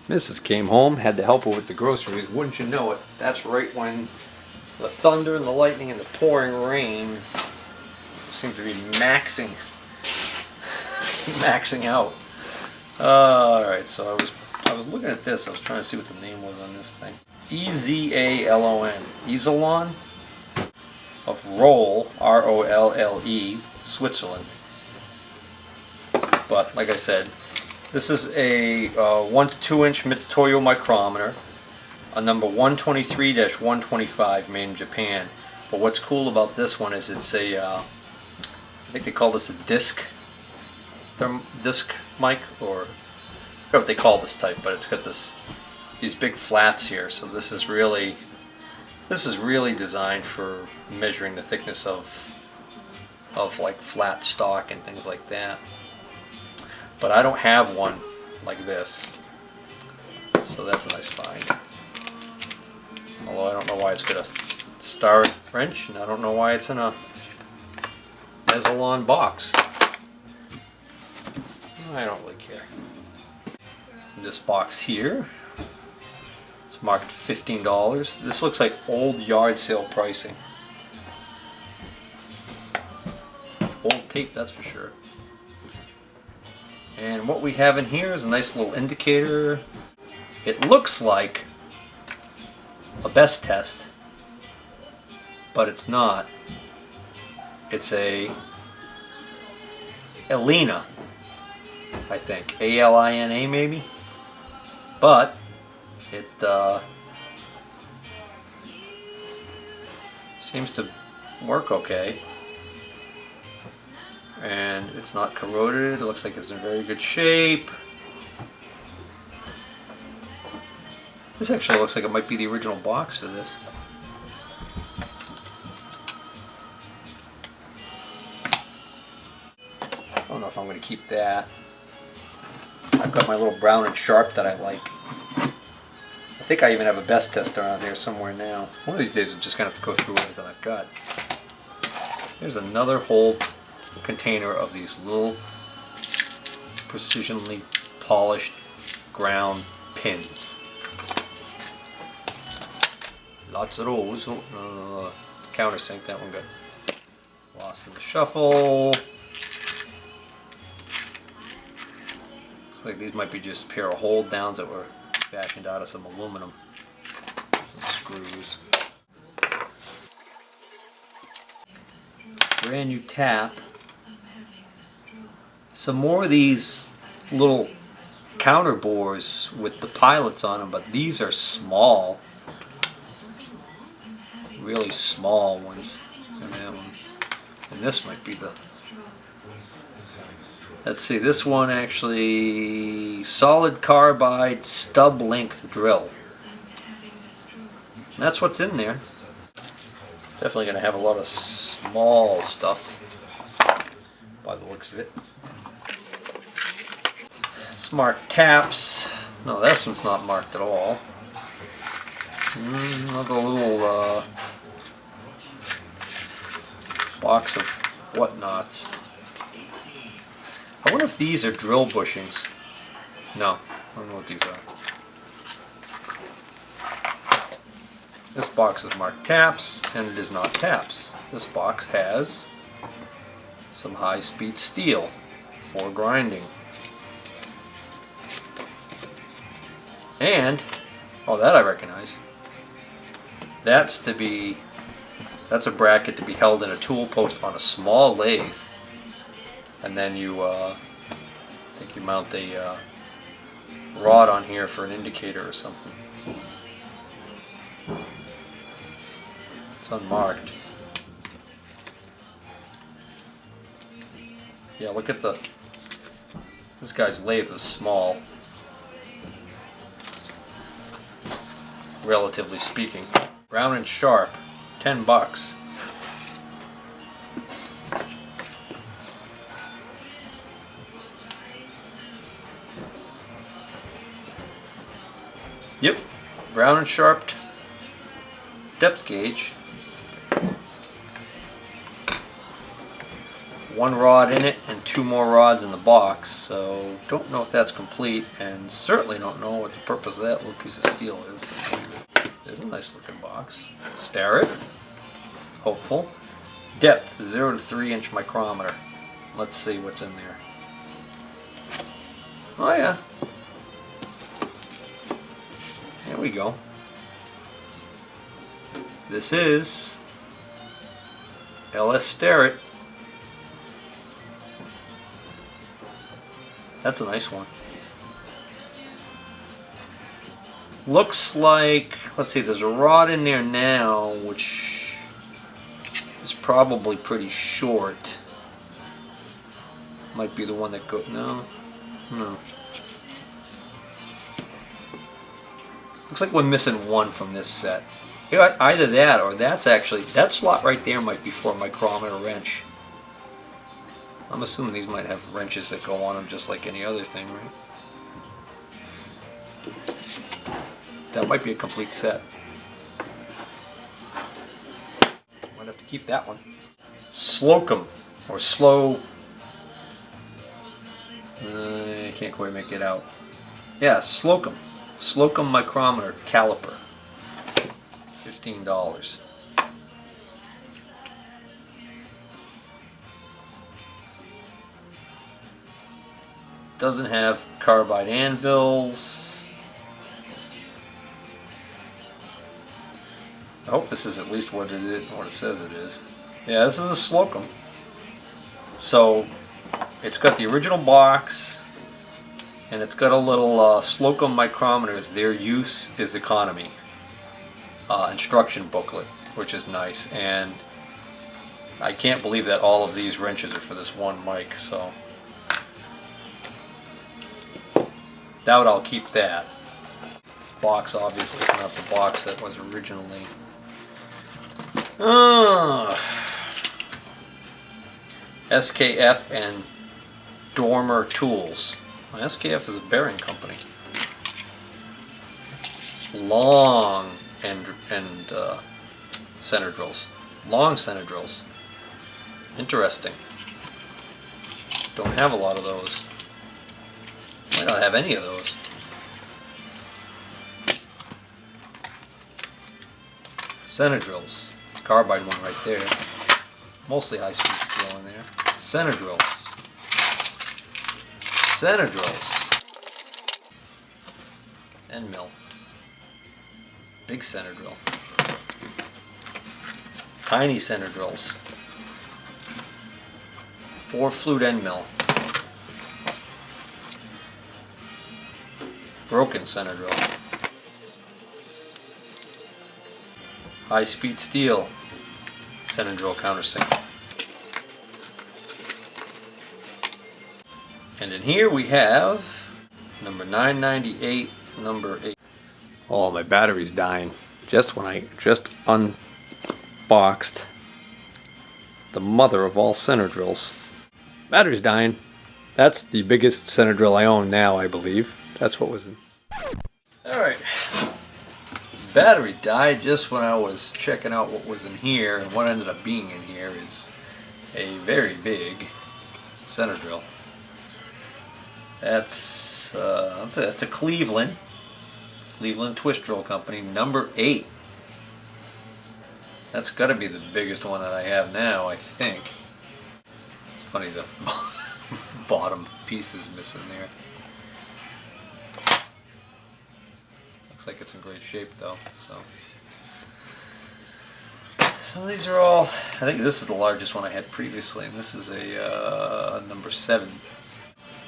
Mrs. came home, had to help her with the groceries. Wouldn't you know it, that's right when the thunder and the lightning and the pouring rain seem to be maxing out. Alright, so I was looking at this. I was trying to see what the name was on this thing. E-Z-A-L-O-N. Ezelon of Rolle, R-O-L-L-E, Switzerland. But like I said, this is a 1 to 2 inch Mitutoyo micrometer, a number 123-125, made in Japan. But what's cool about this one is it's a, I think they call this a disc mic, or I forget what they call this type, but it's got these big flats here. So this is really designed for measuring the thickness of like flat stock and things like that. But I don't have one like this, so that's a nice find. Although I don't know why it's got a star wrench, and I don't know why it's in a Ezelon box. I don't really care. This box here, it's marked $15. This looks like old yard sale pricing. Old tape, that's for sure. And what we have in here is a nice little indicator. It looks like a best test, but it's not. It's a Alina, I think. A-L-I-N-A maybe? But it seems to work okay. And it's not corroded. It looks like it's in very good shape. This actually looks like it might be the original box for this. I don't know if I'm going to keep that. I've got my little Brown and Sharp that I like. I think I even have a best test around here somewhere now. One of these days I'm just going to have to go through everything I've got. Here's another whole container of these little precisionally polished ground pins. Lots of those. Oh, countersink, that one got lost in the shuffle. Looks like these might be just a pair of hold downs that were fashioned out of some aluminum. Some screws. Brand new tap. Some more of these little counter bores with the pilots on them, but these are small. Really small ones. And that one. And this might be the... Let's see, this one actually... solid carbide stub length drill. And that's what's in there. Definitely going to have a lot of small stuff by the looks of it. It's marked taps. No, this one's not marked at all. Another little box of whatnots. I wonder if these are drill bushings. No, I don't know what these are. This box is marked taps, and it is not taps. This box has some high-speed steel for grinding. And, oh, that I recognize. That's a bracket to be held in a tool post on a small lathe. And then you, I think you mount a rod on here for an indicator or something. It's unmarked. Yeah, look at this guy's lathe was small, relatively speaking. Brown and Sharp, $10. Yep, Brown and Sharp depth gauge. one rod in it and 2 more rods in the box, so don't know if that's complete, and certainly don't know what the purpose of that little piece of steel is. There's a nice looking box. Stare it. Hopeful. Depth 0 to 3 inch micrometer. Let's see what's in there. Oh yeah. There we go. This is LS Starrett. That's a nice one. Looks like, let's see, there's a rod in there now, which is probably pretty short. Might be the one that goes, no. Looks like we're missing one from this set. Either that or that's actually, that slot right there might be for a micrometer wrench. I'm assuming these might have wrenches that go on them just like any other thing, right? That might be a complete set. Might have to keep that one. Slocum, or slow. I can't quite make it out. Yeah, Slocum. Slocum micrometer caliper. $15. Doesn't have carbide anvils. I hope this is at least what it says it is. Yeah, this is a Slocum. So it's got the original box, and it's got a little Slocum micrometers. Their use is economy. Instruction booklet, which is nice, and I can't believe that all of these wrenches are for this one mic, so doubt I'll keep that. This box obviously is not the box that was originally. SKF and Dormer Tools. SKF is a bearing company. Long and center drills. Long center drills. Interesting. Don't have a lot of those. Might not have any of those. Center drills. Carbide one right there. Mostly high speed steel in there. Center drills. Center drills. End mill. Big center drill. Tiny center drills. 4 flute end mill. Broken center drill. High speed steel center drill countersink. And in here we have number 998, number 8. Oh, my battery's dying. Just when I just unboxed the mother of all center drills. Battery's dying. That's the biggest center drill I own now, I believe. That's what was in. Alright. Battery died just when I was checking out what was in here, and what ended up being in here is a very big center drill. That's a Cleveland twist drill company, number 8. That's got to be the biggest one that I have now, I think. It's funny the bottom piece is missing there. Looks like it's in great shape though. So these are all. I think this is the largest one I had previously, and this is a number 7.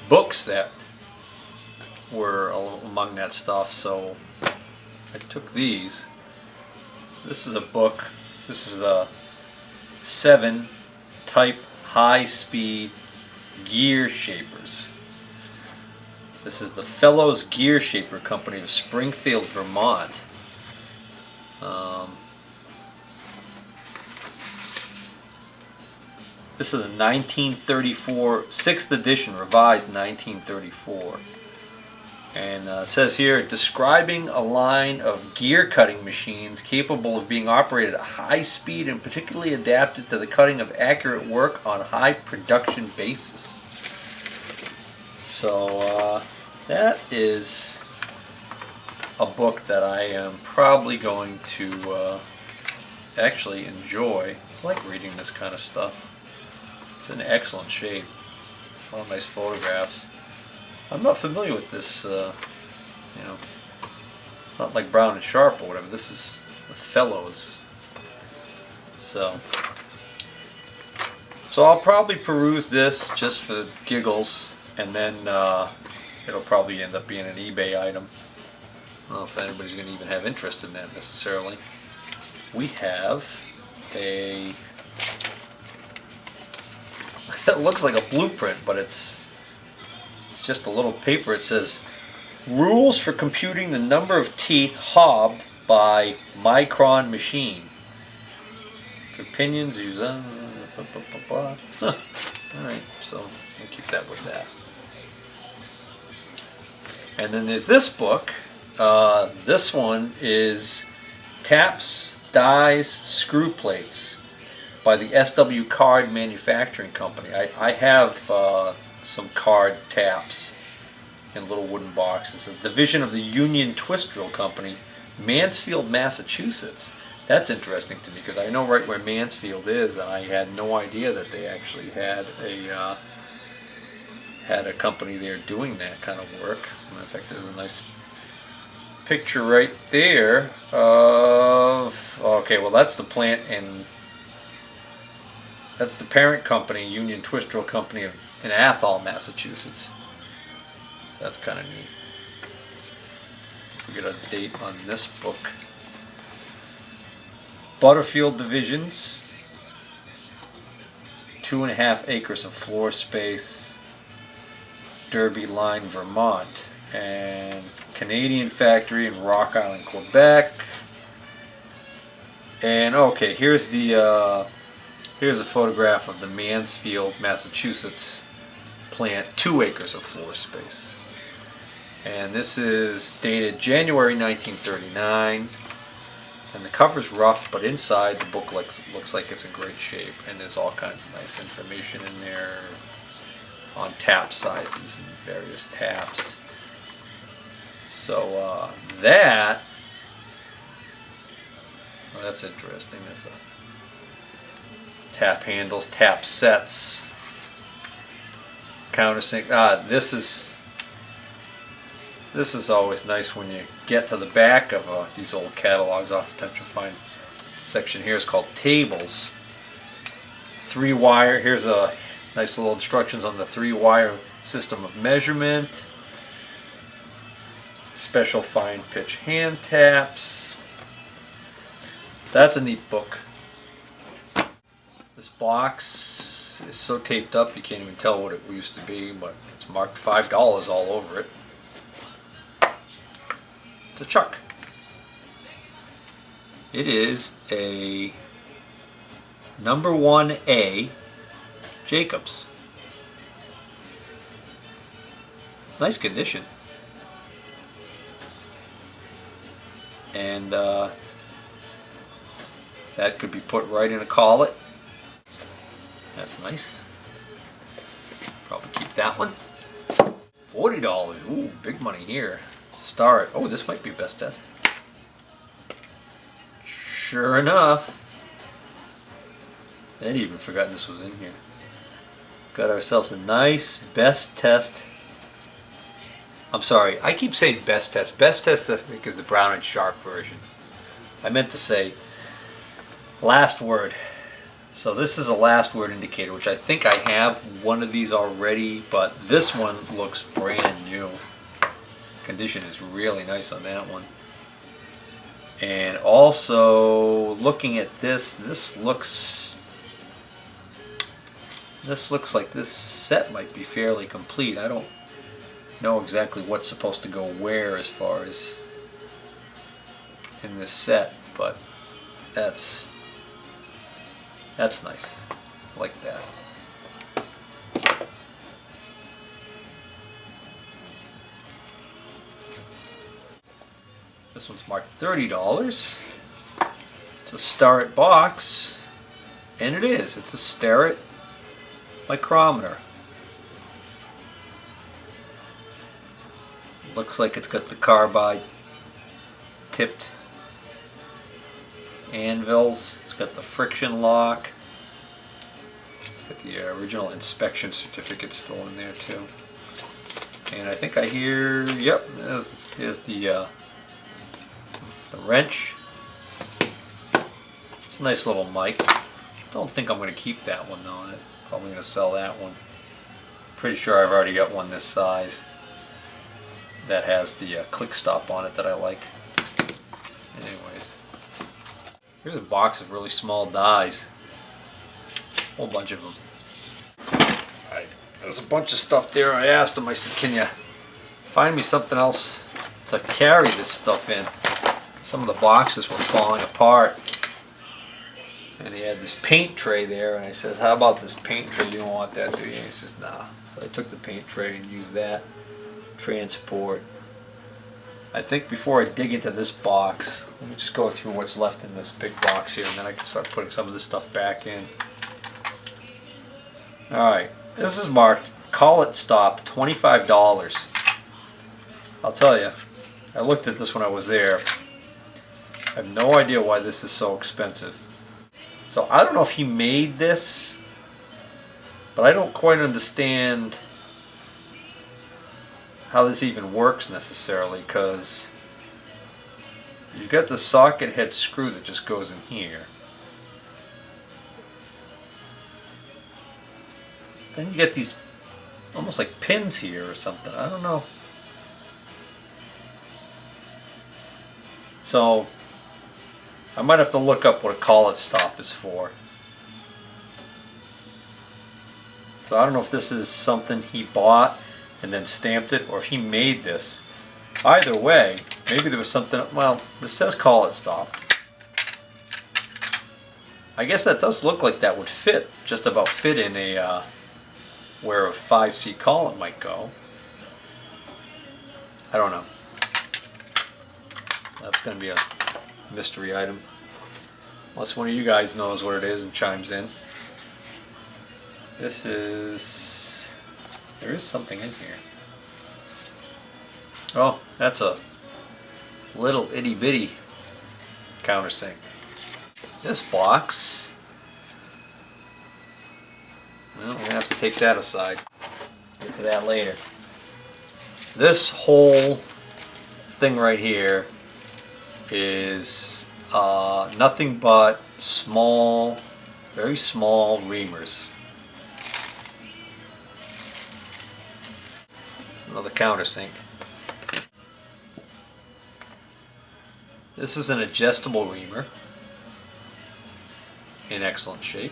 Books that were among that stuff, so I took these. This is a book. This is a 7 type high speed gear shapers. This is the Fellows Gear Shaper Company of Springfield, Vermont. This is a 1934 6th edition, revised 1934. And it says here, describing a line of gear cutting machines capable of being operated at high speed and particularly adapted to the cutting of accurate work on high production basis. So that is a book that I am probably going to actually enjoy. I like reading this kind of stuff. It's in excellent shape. A lot of nice photographs. I'm not familiar with this, you know, it's not like Brown and Sharp or whatever. This is the Fellows. So I'll probably peruse this just for giggles, and then it'll probably end up being an eBay item. I don't know if anybody's going to even have interest in that necessarily. We have a, it looks like a blueprint, but it's just a little paper. It says, rules for computing the number of teeth hobbed by micron machine. For pinions, use Alright, so we'll keep that with that. And then there's this book. This one is Taps, Dies, Screw Plates by the SW Card Manufacturing Company. I have some card taps in little wooden boxes. A division of the Union Twist Drill Company, Mansfield, Massachusetts. That's interesting to me because I know right where Mansfield is, and I had no idea that they actually had a company there doing that kind of work. In fact, there's a nice picture right there of, okay, well that's the plant, and that's the parent company, Union Twist Drill Company in Athol, Massachusetts. So that's kind of neat. We get a date on this book. Butterfield Divisions, 2.5 acres of floor space, Derby Line, Vermont, and Canadian factory in Rock Island, Quebec. And okay, here's a photograph of the Mansfield, Massachusetts plant, 2 acres of floor space. And this is dated January 1939. And the cover's rough, but inside the book looks like it's in great shape. And there's all kinds of nice information in there on tap sizes and various taps. So that's interesting. There's tap handles, tap sets, countersink. This is always nice when you get to the back of these old catalogs. Oftentimes you'll find a section here is called tables. 3-wire. Here's a nice little instructions on the 3-wire system of measurement. Special fine pitch hand taps. So that's a neat book. This box is so taped up you can't even tell what it used to be, but it's marked $5 all over it. It's a chuck. It is a number 1A Jacobs. Nice condition. And that could be put right in a collet. That's nice. Probably keep that one. $40. Ooh, big money here. Star it. Oh, this might be best test. Sure enough. I'd even forgotten this was in here. Got ourselves a nice best test. I'm sorry, I keep saying best test. Best test, I think, is the Brown and Sharp version. I meant to say last word. So this is a last word indicator, which I think I have one of these already, but this one looks brand new. Condition is really nice on that one. And also looking at this looks like this set might be fairly complete. I don't know exactly what's supposed to go where as far as in this set, but that's nice. I like that. This one's marked $30. It's a Starrett box, and it is. It's a Starrett micrometer. Looks like it's got the carbide tipped anvils. It's got the friction lock. It's got the original inspection certificate still in there too. And I think I hear, yep, there's the wrench. It's a nice little mic. Don't think I'm going to keep that one though. I'm probably going to sell that one. Pretty sure I've already got one this size that has the click stop on it that I like. Anyways, here's a box of really small dies. A whole bunch of them. Alright, there's a bunch of stuff there. I asked him, I said, can you find me something else to carry this stuff in? Some of the boxes were falling apart. And he had this paint tray there, and I said, how about this paint tray? You don't want that, do you? And he says, nah. So I took the paint tray and used that. Transport. I think before I dig into this box, let me just go through what's left in this big box here, and then I can start putting some of this stuff back in. Alright, this is marked Call It Stop, $25. I'll tell you, I looked at this when I was there. I have no idea why this is so expensive. So I don't know if he made this, but I don't quite understand how this even works necessarily, because you've got the socket head screw that just goes in here. Then you get these almost like pins here or something. I don't know. So I might have to look up what a Call It Stop is for. So I don't know if this is something he bought and then stamped it, or if he made this. Either way, maybe there was something, well, this says Call It Stop. I guess that does look like that would fit, just about fit in a, where a 5C collet might go. I don't know. That's going to be a mystery item. Unless one of you guys knows what it is and chimes in. This is... There is something in here. Oh, that's a little itty bitty countersink. This box, well, we're going to have to take that aside. Get to that later. This whole thing right here is nothing but small, very small reamers. Another countersink. This is an adjustable reamer in excellent shape.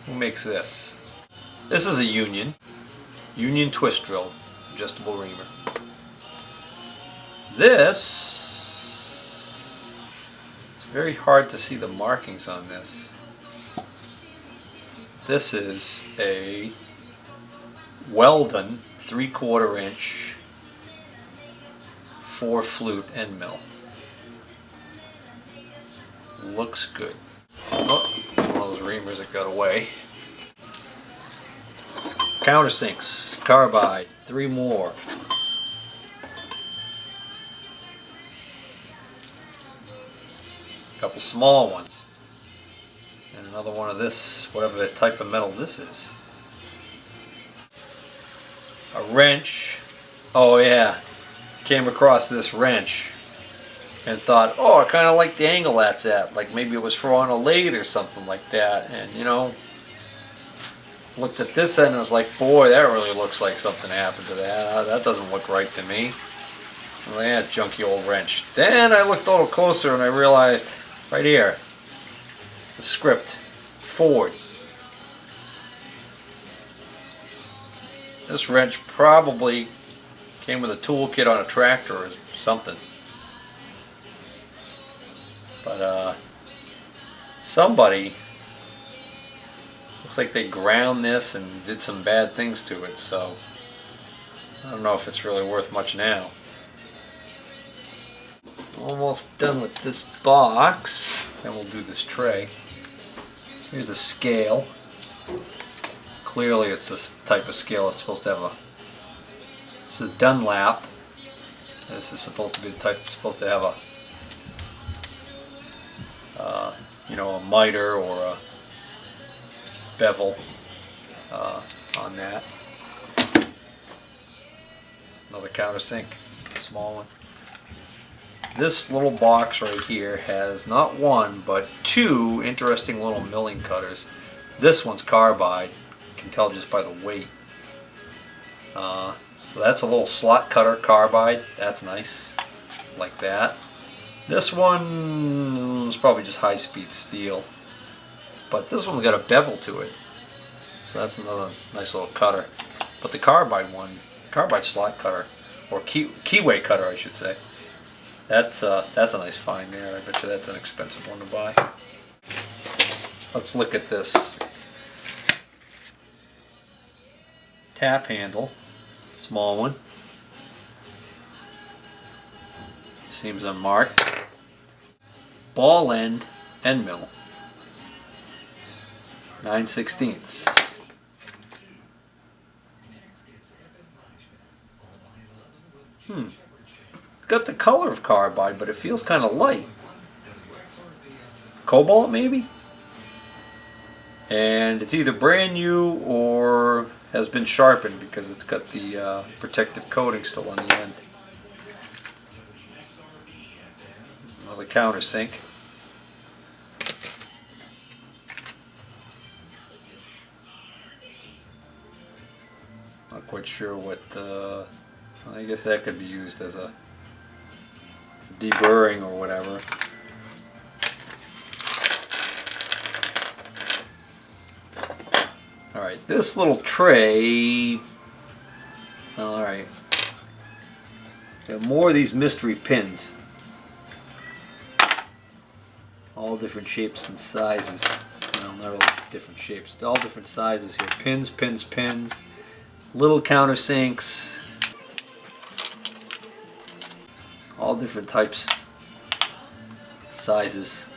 Who makes this? This is a Union twist drill adjustable reamer. This, it's very hard to see the markings on this. This is a Weldon 3/4 inch 4 flute end mill. Looks good. Oh, one of those reamers that got away. Countersinks, carbide, 3 more. A couple small ones. And another one of this, whatever the type of metal this is. A wrench. Oh yeah, came across this wrench and thought, oh, I kind of like the angle that's at, like maybe it was for on a lathe or something like that. And you know, looked at this end and was like, boy, that really looks like something happened to that. That doesn't look right to me. Well, yeah, junky old wrench. Then I looked a little closer and I realized, right here, the script, Ford. This wrench probably came with a toolkit on a tractor or something. But somebody, looks like they ground this and did some bad things to it, so I don't know if it's really worth much now. Almost done with this box. Then we'll do this tray. Here's a scale. Clearly it's this type of scale. It's supposed to have a... This is Dunlap. This is supposed to be the type that's supposed to have a... you know, a miter or a bevel on that. Another countersink, small one. This little box right here has not one but two interesting little milling cutters. This one's carbide, you can tell just by the weight. So that's a little slot cutter carbide, that's nice, like that. This one is probably just high-speed steel, but this one's got a bevel to it, so that's another nice little cutter. But the carbide one, carbide slot cutter, or keyway cutter I should say, that's a nice find there. I bet you that's an expensive one to buy. Let's look at this tap handle, small one. Seems unmarked. Ball end mill. 9/16. It's got the color of carbide, but it feels kind of light. Cobalt maybe? And it's either brand new or has been sharpened because it's got the protective coating still on the end. Another countersink. Not quite sure what, I guess that could be used as a deburring or whatever. Alright, this little tray, alright, got more of these mystery pins. All different shapes and sizes. Well, not really different shapes, all different sizes here. Pins, pins, pins. Little countersinks. All different types, sizes.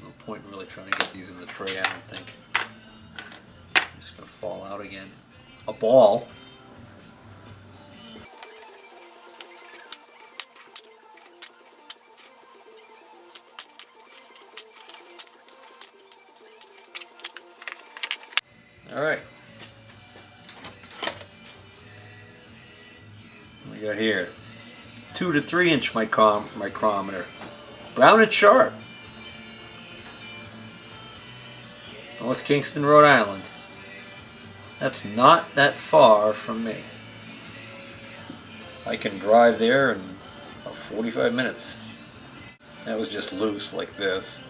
No point in really trying to get these in the tray, I don't think. I'm just going to fall out again. A ball. Alright. What we got here? 2 to 3 inch micrometer. Brown and sharp. North Kingston, Rhode Island. That's not that far from me. I can drive there in about 45 minutes. That was just loose like this.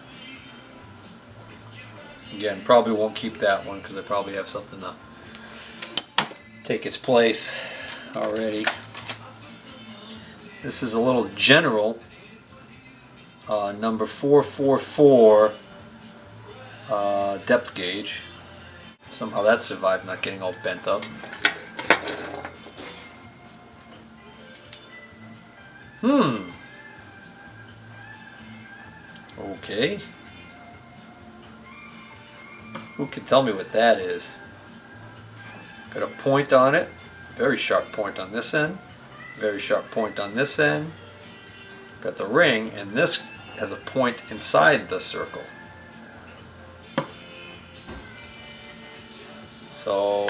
Again, probably won't keep that one because I probably have something to take its place already. This is a little general number 444 depth gauge. Somehow that survived not getting all bent up. Okay. Who can tell me what that is? Got a point on it. Very sharp point on this end. Very sharp point on this end. Got the ring, and this has a point inside the circle. So,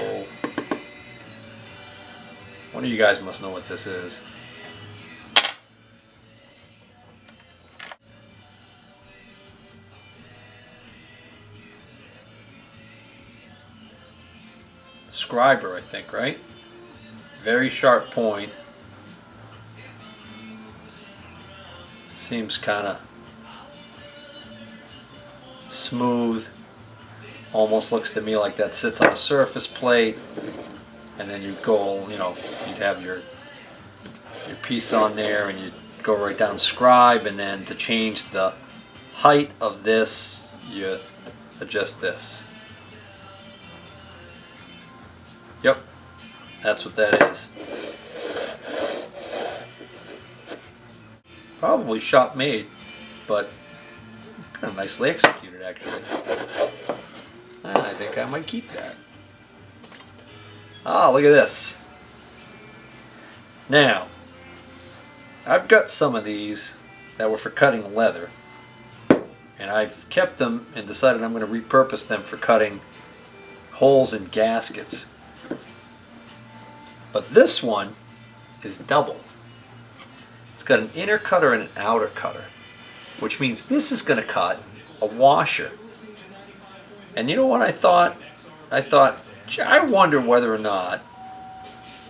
one of you guys must know what this is. Scriber, I think, right? Very sharp point. Seems kind of smooth. Almost looks to me like that sits on a surface plate, and then you go, you know, you'd have your piece on there, and you'd go right down scribe, and then to change the height of this, you adjust this. Yep, that's what that is. Probably shop made, but kind of nicely executed actually. And I think I might keep that. Ah, look at this. Now, I've got some of these that were for cutting leather, and I've kept them and decided I'm going to repurpose them for cutting holes in gaskets. But this one is double. It's got an inner cutter and an outer cutter, which means this is going to cut a washer. And you know what I thought? I wonder whether or not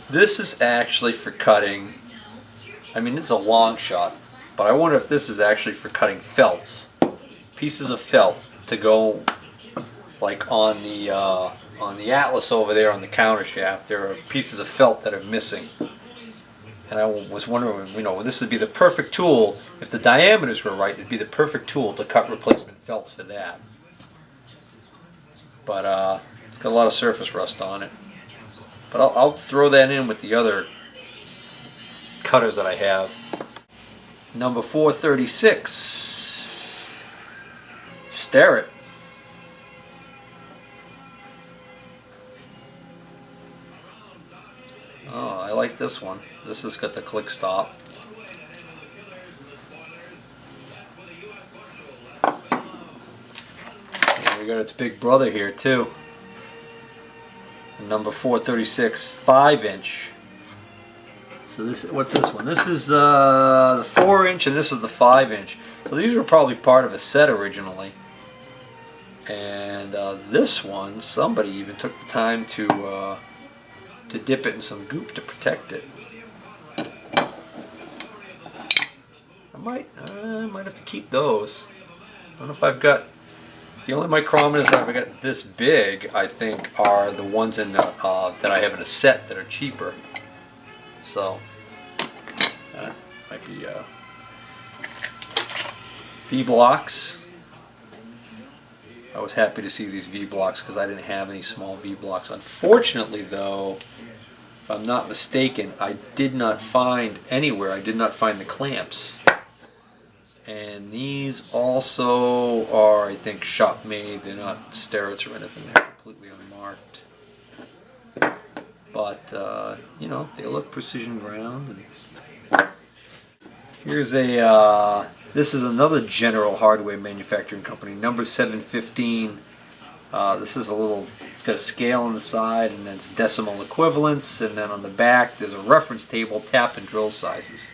this is actually for cutting, I mean it's a long shot, but I wonder if this is actually for cutting felts. Pieces of felt to go like on the Atlas over there on the counter shaft. There are pieces of felt that are missing. And I was wondering, you know, this would be the perfect tool, if the diameters were right, it'd be the perfect tool to cut replacement felts for that. But it's got a lot of surface rust on it. But I'll throw that in with the other cutters that I have. Number 436. Stare it. Oh, I like this one. This has got the click stop. And we got its big brother here too. Number 436, 5-inch. So this, what's this one? This is the 4-inch and this is the 5-inch. So these were probably part of a set originally. And this one, somebody even took the time to dip it in some goop to protect it. I might have to keep those. I don't know if I've got. The only micrometers that I've got this big, I think, are the ones in that I have in a set that are cheaper. So that might be V-blocks. I was happy to see these V-blocks because I didn't have any small V-blocks. Unfortunately, though, if I'm not mistaken, I did not find anywhere. I did not find the clamps. And these also are, I think, shop made. They're not Starrett's or anything. They're completely unmarked. But, you know, they look precision ground. And here's a, this is another General Hardware manufacturing company, number 715. This is a little, it's got a scale on the side and then it's decimal equivalents. And then on the back, there's a reference table, tap and drill sizes.